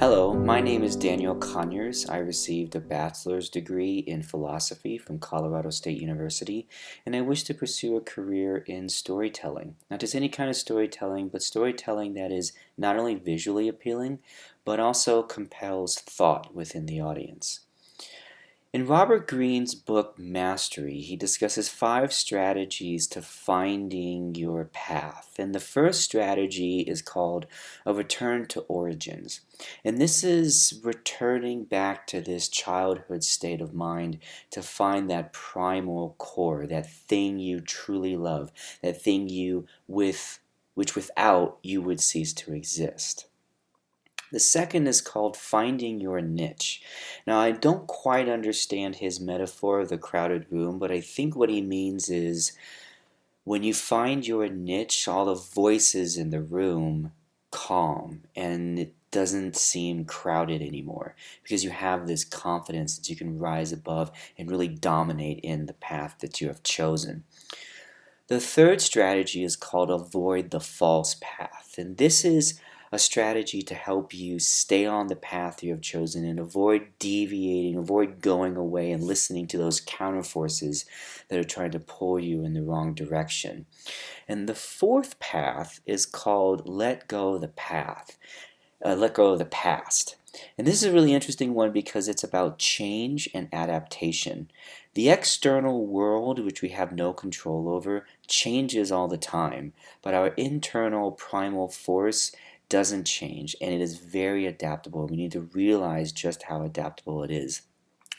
Hello, my name is Daniel Conyers. I received a bachelor's degree in philosophy from Colorado State University, and I wish to pursue a career in storytelling. Not just any kind of storytelling, but storytelling that is not only visually appealing, but also compels thought within the audience. In Robert Greene's book Mastery, he discusses 5 strategies to finding your path. And the first strategy is called a return to origins. And this is returning back to this childhood state of mind to find that primal core, that thing you truly love, that thing which without you would cease to exist. The second is called finding your niche. Now, I don't quite understand his metaphor of the crowded room, but I think what he means is when you find your niche, all the voices in the room calm and it doesn't seem crowded anymore because you have this confidence that you can rise above and really dominate in the path that you have chosen. The third strategy is called avoid the false path, and this is a strategy to help you stay on the path you have chosen and avoid deviating, avoid going away and listening to those counterforces that are trying to pull you in the wrong direction. And the fourth path is called let go of the path. Let go of the past. And this is a really interesting one because it's about change and adaptation. The external world, which we have no control over, changes all the time, but our internal primal force doesn't change and it is very adaptable. We need to realize just how adaptable it is.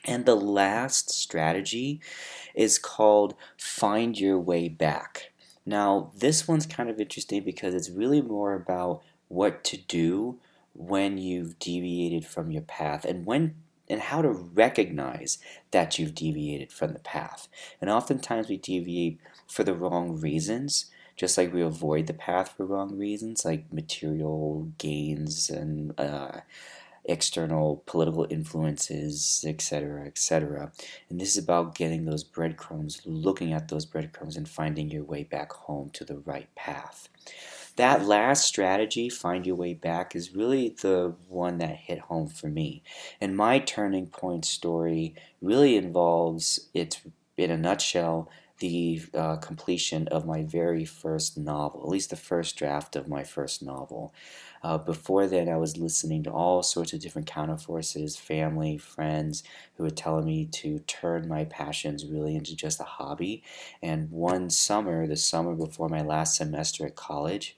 And the last strategy is called find your way back. Now, this one's kind of interesting because it's really more about what to do when you've deviated from your path and how to recognize that you've deviated from the path. And oftentimes we deviate for the wrong reasons, just like we avoid the path for wrong reasons, like material gains and external political influences, etc., etc. And this is about getting those breadcrumbs, looking at those breadcrumbs, and finding your way back home to the right path. That last strategy, find your way back, is really the one that hit home for me. And my turning point story really involves, it in a nutshell, the completion of my very first novel, at least the first draft of my first novel. Before then, I was listening to all sorts of different counterforces, family, friends, who were telling me to turn my passions really into just a hobby. And one summer, the summer before my last semester at college,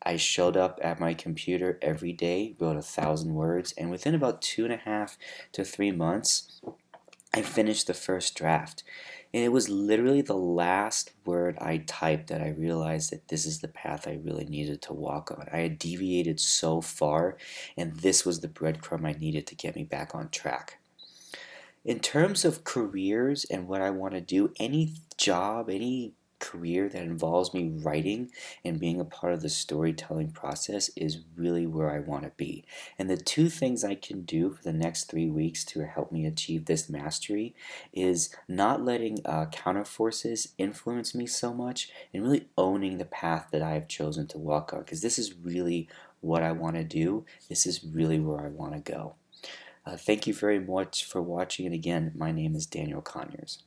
I showed up at my computer every day, wrote 1,000 words, and within about 2.5 to 3 months, I finished the first draft. And it was literally the last word I typed that I realized that this is the path I really needed to walk on. I had deviated so far, and this was the breadcrumb I needed to get me back on track. In terms of careers and what I want to do, any job, any career that involves me writing and being a part of the storytelling process is really where I want to be. And the 2 things I can do for the next 3 weeks to help me achieve this mastery is not letting counterforces influence me so much and really owning the path that I have chosen to walk on, because this is really what I want to do. This is really where I want to go. Thank you very much for watching, and again, my name is Daniel Conyers.